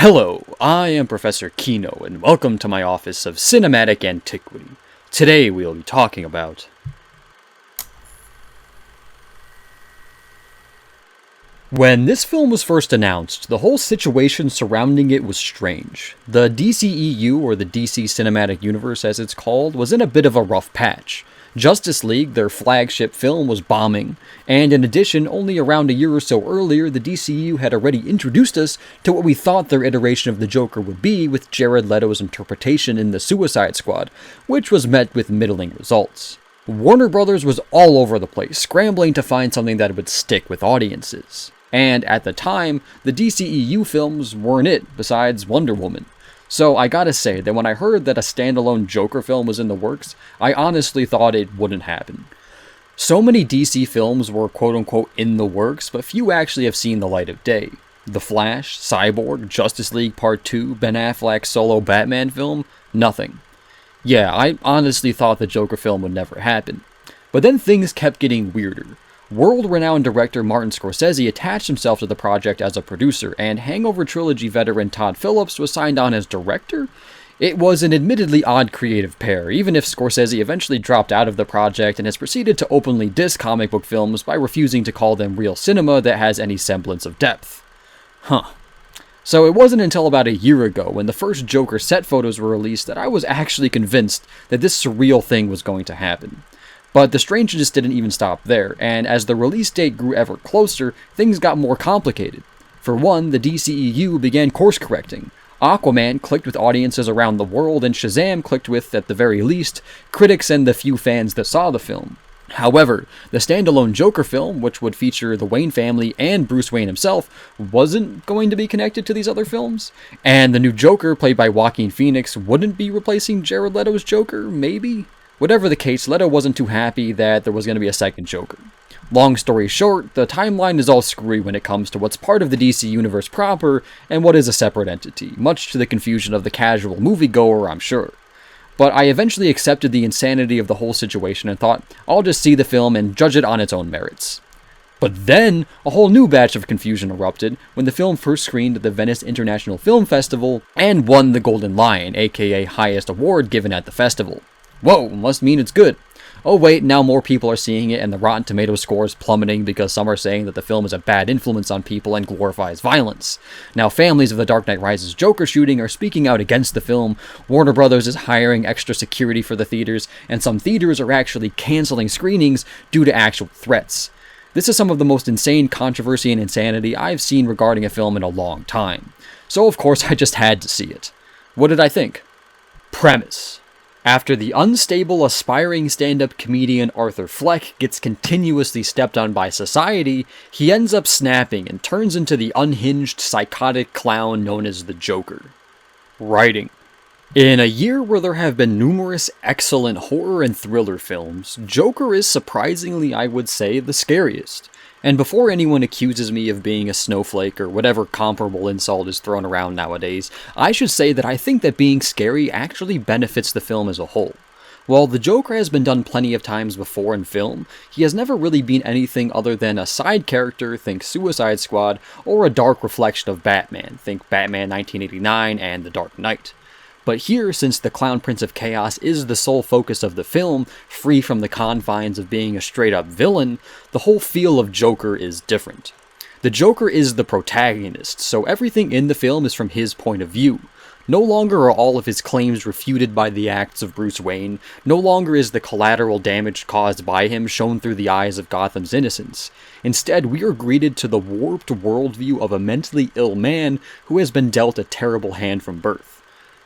Hello, I am Professor Kino, and welcome to my Office of Cinematic Antiquity. Today we'll be talking about... When this film was first announced, the whole situation surrounding it was strange. The DCEU, or the DC Cinematic Universe as it's called, was in a bit of a rough patch. Justice League, their flagship film, was bombing, and in addition, only around a year or so earlier, the DCEU had already introduced us to what we thought their iteration of the Joker would be with Jared Leto's interpretation in The Suicide Squad, which was met with middling results. Warner Brothers was all over the place, scrambling to find something that would stick with audiences. And at the time, the DCEU films weren't it, besides Wonder Woman. So I gotta say that when I heard that a standalone Joker film was in the works, I honestly thought it wouldn't happen. So many DC films were quote-unquote in the works, but few actually have seen the light of day. The Flash, Cyborg, Justice League Part 2, Ben Affleck's solo Batman film, nothing. Yeah, I honestly thought the Joker film would never happen. But then things kept getting weirder. World-renowned director Martin Scorcese attached himself to the project as a producer, and Hangover trilogy veteran Todd Phillips was signed on as director? It was an admittedly odd creative pair, even if Scorsese eventually dropped out of the project and has proceeded to openly diss comic book films by refusing to call them real cinema that has any semblance of depth. So it wasn't until about a year ago, when the first Joker set photos were released, that I was actually convinced that this surreal thing was going to happen. But the strangeness didn't even stop there, and as the release date grew ever closer, things got more complicated. For one, the DCEU began course-correcting. Aquaman clicked with audiences around the world, and Shazam clicked with, at the very least, critics and the few fans that saw the film. However, the standalone Joker film, which would feature the Wayne family and Bruce Wayne himself, wasn't going to be connected to these other films. And the new Joker, played by Joaquin Phoenix, wouldn't be replacing Jared Leto's Joker, maybe? Whatever the case, Leto wasn't too happy that there was going to be a second Joker. Long story short, the timeline is all screwy when it comes to what's part of the DC universe proper and what is a separate entity, much to the confusion of the casual moviegoer, I'm sure. But I eventually accepted the insanity of the whole situation and thought, I'll just see the film and judge it on its own merits. But then, a whole new batch of confusion erupted when the film first screened at the Venice International Film Festival and won the Golden Lion, aka highest award given at the festival. Whoa, must mean it's good. Oh wait, now more people are seeing it and the Rotten Tomatoes score is plummeting because some are saying that the film is a bad influence on people and glorifies violence. Now families of the Dark Knight Rises Joker shooting are speaking out against the film, Warner Brothers is hiring extra security for the theaters, and some theaters are actually canceling screenings due to actual threats. This is some of the most insane controversy and insanity I've seen regarding a film in a long time. So of course I just had to see it. What did I think? Premise. After the unstable, aspiring stand-up comedian Arthur Fleck gets continuously stepped on by society, he ends up snapping and turns into the unhinged, psychotic clown known as the Joker. Writing. In a year where there have been numerous excellent horror and thriller films, Joker is surprisingly, I would say, the scariest. And before anyone accuses me of being a snowflake or whatever comparable insult is thrown around nowadays, I should say that I think that being scary actually benefits the film as a whole. While the Joker has been done plenty of times before in film, he has never really been anything other than a side character, think Suicide Squad, or a dark reflection of Batman, think Batman 1989 and The Dark Knight. But here, since the Clown Prince of Chaos is the sole focus of the film, free from the confines of being a straight-up villain, the whole feel of Joker is different. The Joker is the protagonist, so everything in the film is from his point of view. No longer are all of his claims refuted by the acts of Bruce Wayne, no longer is the collateral damage caused by him shown through the eyes of Gotham's innocents. Instead, we are greeted to the warped worldview of a mentally ill man who has been dealt a terrible hand from birth.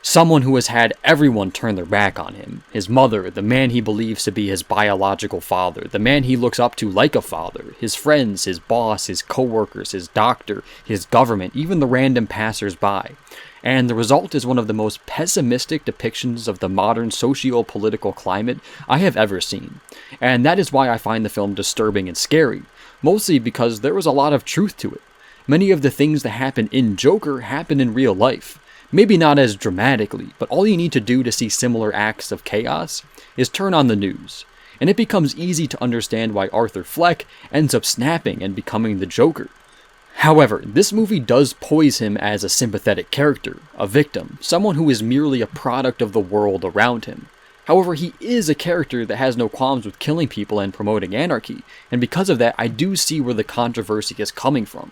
Someone who has had everyone turn their back on him. His mother, the man he believes to be his biological father, the man he looks up to like a father, his friends, his boss, his co-workers, his doctor, his government, even the random passers-by. And the result is one of the most pessimistic depictions of the modern socio-political climate I have ever seen. And that is why I find the film disturbing and scary, mostly because there was a lot of truth to it. Many of the things that happen in Joker happen in real life. Maybe not as dramatically, but all you need to do to see similar acts of chaos is turn on the news, and it becomes easy to understand why Arthur Fleck ends up snapping and becoming the Joker. However, this movie does poise him as a sympathetic character, a victim, someone who is merely a product of the world around him. However, he is a character that has no qualms with killing people and promoting anarchy, and because of that, I do see where the controversy is coming from.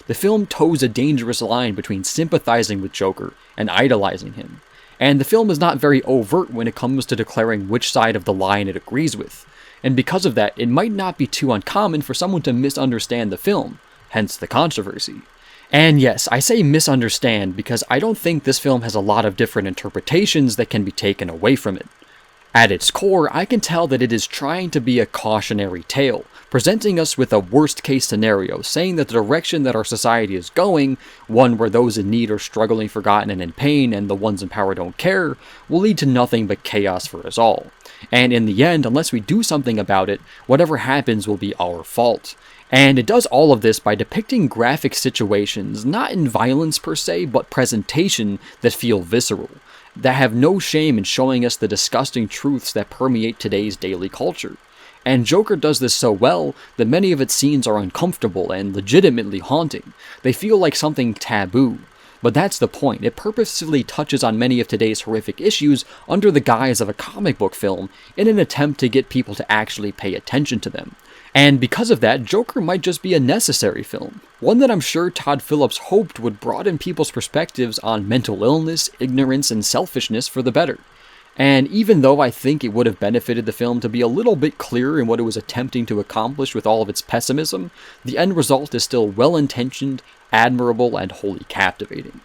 The film toes a dangerous line between sympathizing with Joker and idolizing him, and the film is not very overt when it comes to declaring which side of the line it agrees with, and because of that, it might not be too uncommon for someone to misunderstand the film, hence the controversy. And yes, I say misunderstand because I don't think this film has a lot of different interpretations that can be taken away from it. At its core, I can tell that it is trying to be a cautionary tale, presenting us with a worst-case scenario, saying that the direction that our society is going, one where those in need are struggling, forgotten, and in pain, and the ones in power don't care, will lead to nothing but chaos for us all. And in the end, unless we do something about it, whatever happens will be our fault. And it does all of this by depicting graphic situations, not in violence per se, but presentation that feel visceral, that have no shame in showing us the disgusting truths that permeate today's daily culture. And Joker does this so well that many of its scenes are uncomfortable and legitimately haunting. They feel like something taboo. But that's the point, it purposefully touches on many of today's horrific issues under the guise of a comic book film in an attempt to get people to actually pay attention to them. And because of that, Joker might just be a necessary film, one that I'm sure Todd Phillips hoped would broaden people's perspectives on mental illness, ignorance, and selfishness for the better. And even though I think it would have benefited the film to be a little bit clearer in what it was attempting to accomplish with all of its pessimism, the end result is still well-intentioned, admirable, and wholly captivating.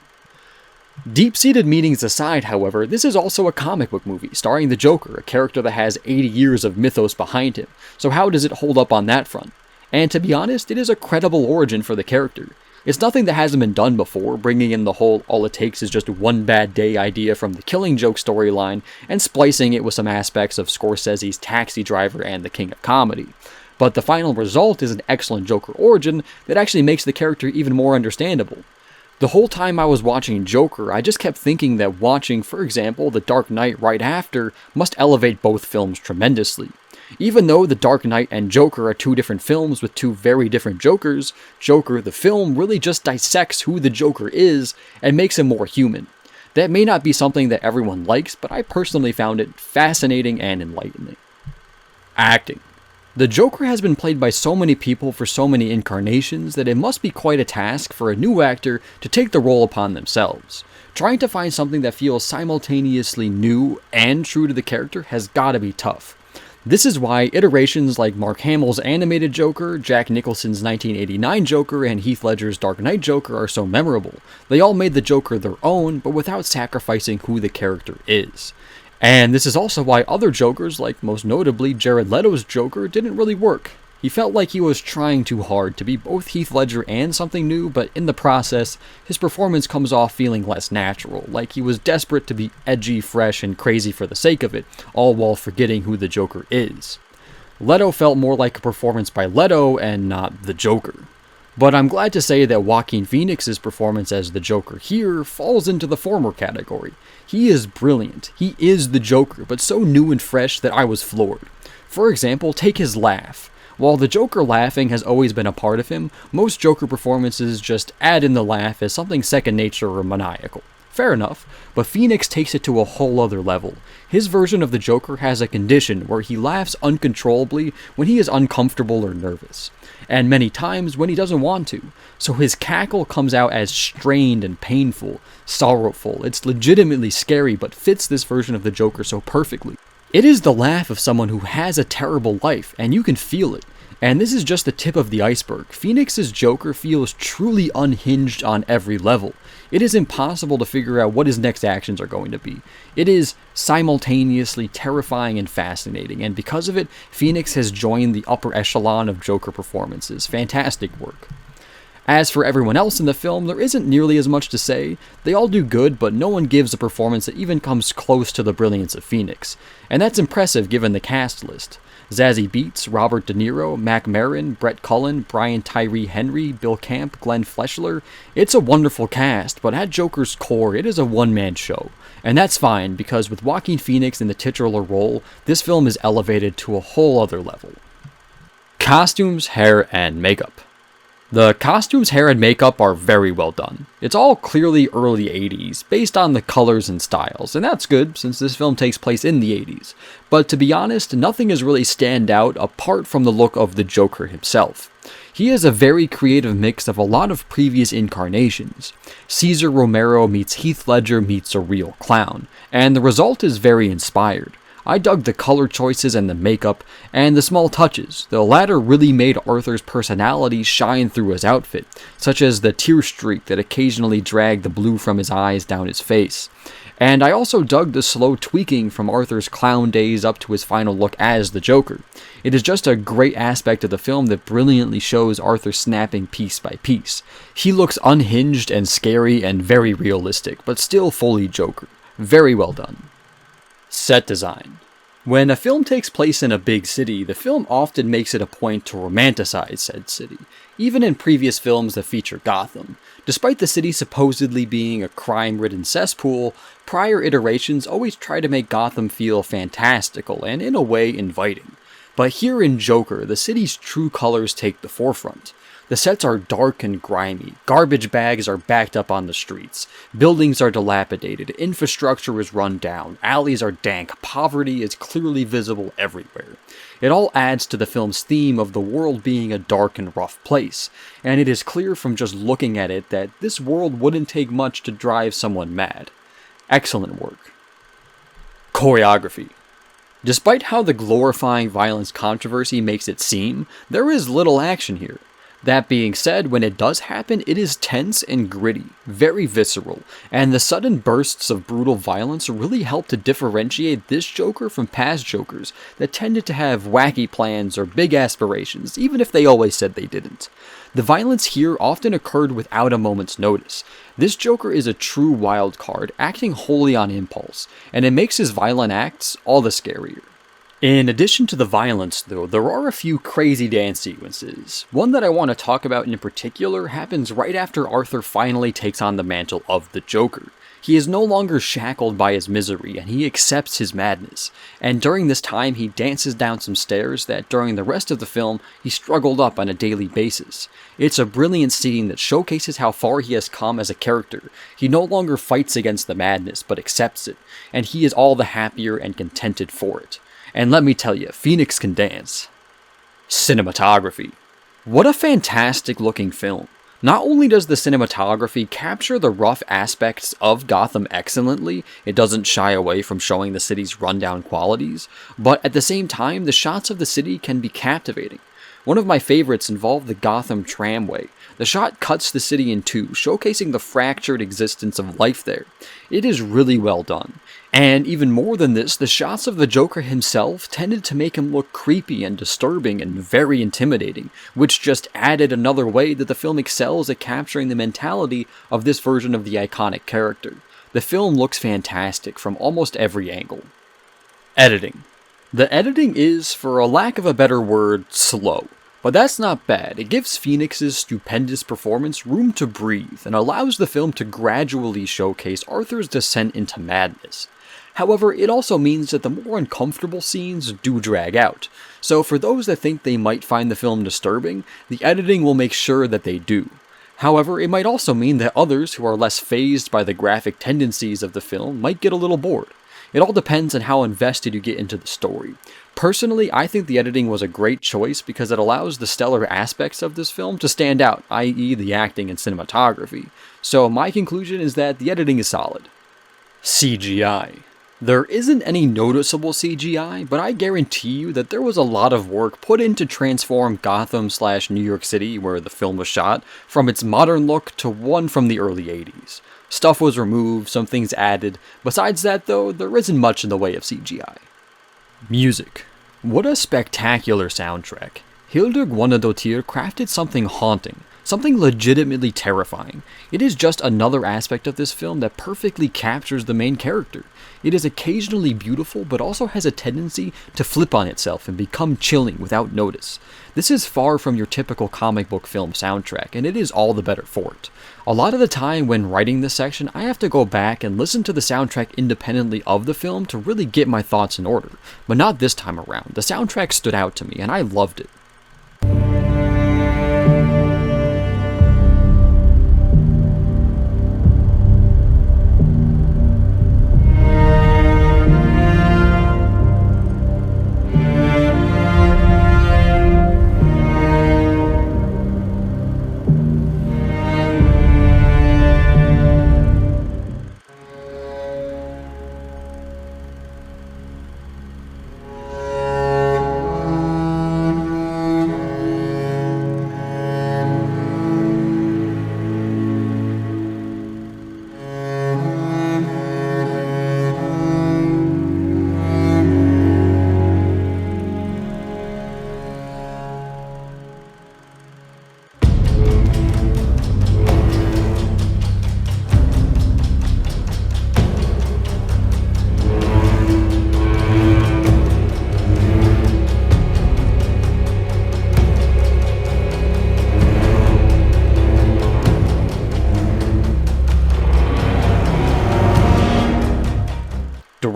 Deep-seated meanings aside, however, this is also a comic book movie starring the Joker, a character that has 80 years of mythos behind him, so how does it hold up on that front? And to be honest, it is a credible origin for the character. It's nothing that hasn't been done before, bringing in the whole all it takes is just one bad day idea from the Killing Joke storyline and splicing it with some aspects of Scorcese's Taxi Driver and The King of Comedy. But the final result is an excellent Joker origin that actually makes the character even more understandable. The whole time I was watching Joker, I just kept thinking that watching, for example, The Dark Knight right after must elevate both films tremendously. Even though The Dark Knight and Joker are two different films with two very different Jokers, Joker, the film, really just dissects who the Joker is and makes him more human. That may not be something that everyone likes, but I personally found it fascinating and enlightening. Acting. The Joker has been played by so many people for so many incarnations that it must be quite a task for a new actor to take the role upon themselves. Trying to find something that feels simultaneously new and true to the character has gotta be tough. This is why iterations like Mark Hamill's animated Joker, Jack Nicholson's 1989 Joker, and Heath Ledger's Dark Knight Joker are so memorable. They all made the Joker their own, but without sacrificing who the character is. And this is also why other Jokers, like most notably Jared Leto's Joker, didn't really work. He felt like he was trying too hard to be both Heath Ledger and something new, but in the process, his performance comes off feeling less natural, like he was desperate to be edgy, fresh, and crazy for the sake of it, all while forgetting who the Joker is. Leto felt more like a performance by Leto and not the Joker. But I'm glad to say that Joaquin Phoenix's performance as the Joker here falls into the former category. He is brilliant. He is the Joker, but so new and fresh that I was floored. For example, take his laugh. While the Joker laughing has always been a part of him, most Joker performances just add in the laugh as something second nature or maniacal. Fair enough, but Phoenix takes it to a whole other level. His version of the Joker has a condition where he laughs uncontrollably when he is uncomfortable or nervous, and many times when he doesn't want to, so his cackle comes out as strained and painful, sorrowful. It's legitimately scary, but fits this version of the Joker so perfectly. It is the laugh of someone who has a terrible life, and you can feel it. And this is just the tip of the iceberg. Phoenix's Joker feels truly unhinged on every level. It is impossible to figure out what his next actions are going to be. It is simultaneously terrifying and fascinating, and because of it, Phoenix has joined the upper echelon of Joker performances. Fantastic work. As for everyone else in the film, there isn't nearly as much to say. They all do good, but no one gives a performance that even comes close to the brilliance of Phoenix. And that's impressive given the cast list. Zazie Beetz, Robert De Niro, Maron, Brett Cullen, Brian Tyree Henry, Bill Camp, Glenn Fleshler. It's a wonderful cast, but at Joker's core, it is a one-man show. And that's fine, because with Joaquin Phoenix in the titular role, this film is elevated to a whole other level. Costumes, hair, and makeup. The costumes, hair, and makeup are very well done. It's all clearly early 80s, based on the colors and styles, and that's good since this film takes place in the 80s. But to be honest, nothing is really stand out apart from the look of the Joker himself. He is a very creative mix of a lot of previous incarnations. Cesar Romero meets Heath Ledger meets a real clown, and the result is very inspired. I dug the color choices and the makeup, and the small touches. The latter really made Arthur's personality shine through his outfit, such as the tear streak that occasionally dragged the blue from his eyes down his face. And I also dug the slow tweaking from Arthur's clown days up to his final look as the Joker. It is just a great aspect of the film that brilliantly shows Arthur snapping piece by piece. He looks unhinged and scary and very realistic, but still fully Joker. Very well done. Set design. When a film takes place in a big city, the film often makes it a point to romanticize said city, even in previous films that feature Gotham. Despite the city supposedly being a crime-ridden cesspool, prior iterations always try to make Gotham feel fantastical and in a way inviting. But here in Joker, the city's true colors take the forefront. The sets are dark and grimy, garbage bags are backed up on the streets, buildings are dilapidated, infrastructure is run down, alleys are dank, poverty is clearly visible everywhere. It all adds to the film's theme of the world being a dark and rough place, and it is clear from just looking at it that this world wouldn't take much to drive someone mad. Excellent work. Choreography. Despite how the glorifying violence controversy makes it seem, there is little action here. That being said, when it does happen, it is tense and gritty, very visceral, and the sudden bursts of brutal violence really help to differentiate this Joker from past Jokers that tended to have wacky plans or big aspirations, even if they always said they didn't. The violence here often occurred without a moment's notice. This Joker is a true wild card, acting wholly on impulse, and it makes his violent acts all the scarier. In addition to the violence, though, there are a few crazy dance sequences. One that I want to talk about in particular happens right after Arthur finally takes on the mantle of the Joker. He is no longer shackled by his misery, and he accepts his madness. And during this time, he dances down some stairs that during the rest of the film, he struggled up on a daily basis. It's a brilliant scene that showcases how far he has come as a character. He no longer fights against the madness, but accepts it, and he is all the happier and contented for it. And let me tell you, Phoenix can dance. Cinematography. What a fantastic looking film. Not only does the cinematography capture the rough aspects of Gotham excellently, it doesn't shy away from showing the city's rundown qualities, but at the same time, the shots of the city can be captivating. One of my favorites involved the Gotham tramway. The shot cuts the city in two, showcasing the fractured existence of life there. It is really well done. And even more than this, the shots of the Joker himself tended to make him look creepy and disturbing and very intimidating, which just added another way that the film excels at capturing the mentality of this version of the iconic character. The film looks fantastic from almost every angle. Editing. The editing is, for a lack of a better word, slow. But that's not bad. It gives Phoenix's stupendous performance room to breathe and allows the film to gradually showcase Arthur's descent into madness. However, it also means that the more uncomfortable scenes do drag out. So for those that think they might find the film disturbing, the editing will make sure that they do. However, it might also mean that others who are less fazed by the graphic tendencies of the film might get a little bored. It all depends on how invested you get into the story. Personally, I think the editing was a great choice because it allows the stellar aspects of this film to stand out, i.e. the acting and cinematography. So my conclusion is that the editing is solid. CGI. There isn't any noticeable CGI, but I guarantee you that there was a lot of work put in to transform Gotham/New York City, where the film was shot, from its modern look to one from the early 80s. Stuff was removed, some things added. Besides that though, there isn't much in the way of CGI. Music. What a spectacular soundtrack. Hildur Guðnadóttir crafted something haunting, something legitimately terrifying. It is just another aspect of this film that perfectly captures the main character. It is occasionally beautiful, but also has a tendency to flip on itself and become chilling without notice. This is far from your typical comic book film soundtrack, and it is all the better for it. A lot of the time when writing this section, I have to go back and listen to the soundtrack independently of the film to really get my thoughts in order, but not this time around. The soundtrack stood out to me, and I loved it.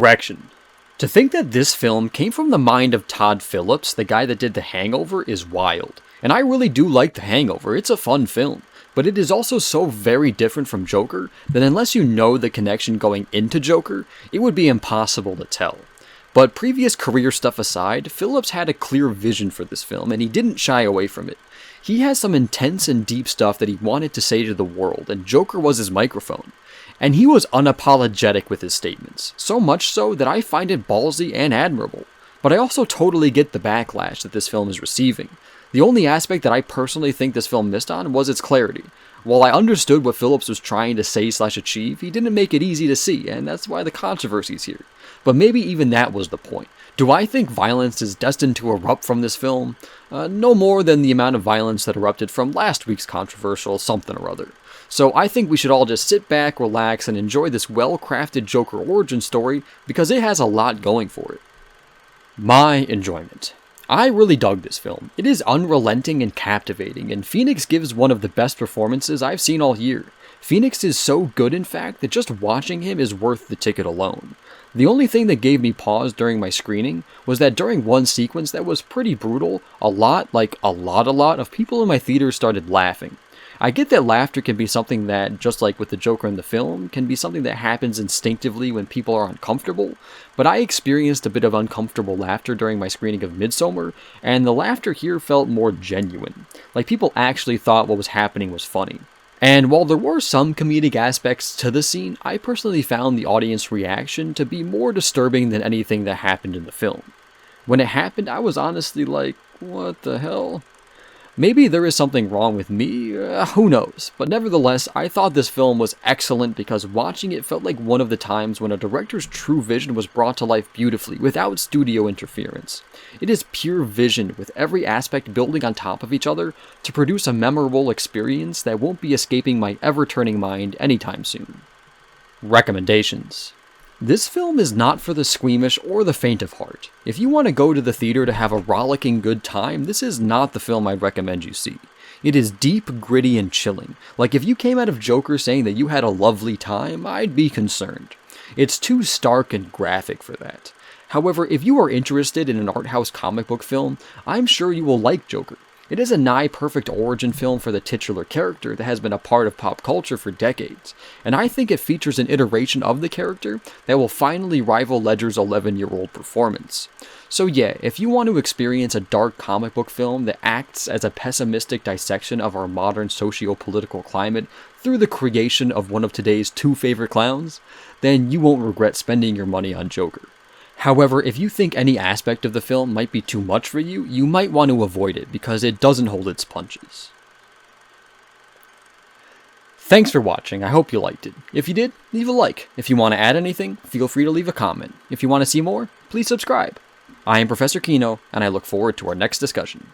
Direction. To think that this film came from the mind of Todd Phillips, the guy that did The Hangover, is wild. And I really do like The Hangover, it's a fun film. But it is also so very different from Joker that unless you know the connection going into Joker, it would be impossible to tell. But previous career stuff aside, Phillips had a clear vision for this film and he didn't shy away from it. He has some intense and deep stuff that he wanted to say to the world, and Joker was his microphone. And he was unapologetic with his statements, so much so that I find it ballsy and admirable. But I also totally get the backlash that this film is receiving. The only aspect that I personally think this film missed on was its clarity. While I understood what Phillips was trying to say/achieve, he didn't make it easy to see, and that's why the controversy's here. But maybe even that was the point. Do I think violence is destined to erupt from this film? No more than the amount of violence that erupted from last week's controversial something or other. So I think we should all just sit back, relax, and enjoy this well-crafted Joker origin story because it has a lot going for it. My enjoyment. I really dug this film. It is unrelenting and captivating, and Phoenix gives one of the best performances I've seen all year. Phoenix is so good, in fact, that just watching him is worth the ticket alone. The only thing that gave me pause during my screening was that during one sequence that was pretty brutal, a lot of people in my theater started laughing. I get that laughter can be something that, just like with the Joker in the film, can be something that happens instinctively when people are uncomfortable, but I experienced a bit of uncomfortable laughter during my screening of Midsommar, and the laughter here felt more genuine, like people actually thought what was happening was funny. And while there were some comedic aspects to the scene, I personally found the audience reaction to be more disturbing than anything that happened in the film. When it happened, I was honestly like, what the hell? Maybe there is something wrong with me, who knows, but nevertheless, I thought this film was excellent because watching it felt like one of the times when a director's true vision was brought to life beautifully, without studio interference. It is pure vision, with every aspect building on top of each other to produce a memorable experience that won't be escaping my ever-turning mind anytime soon. Recommendations. This film is not for the squeamish or the faint of heart. If you want to go to the theater to have a rollicking good time, this is not the film I'd recommend you see. It is deep, gritty, and chilling. Like if you came out of Joker saying that you had a lovely time, I'd be concerned. It's too stark and graphic for that. However, if you are interested in an art house comic book film, I'm sure you will like Joker. It is a nigh-perfect origin film for the titular character that has been a part of pop culture for decades, and I think it features an iteration of the character that will finally rival Ledger's 11-year-old performance. So yeah, if you want to experience a dark comic book film that acts as a pessimistic dissection of our modern socio-political climate through the creation of one of today's two favorite clowns, then you won't regret spending your money on Joker. However, if you think any aspect of the film might be too much for you, you might want to avoid it because it doesn't hold its punches. Thanks for watching, I hope you liked it. If you did, leave a like. If you want to add anything, feel free to leave a comment. If you want to see more, please subscribe. I am Professor Kino, and I look forward to our next discussion.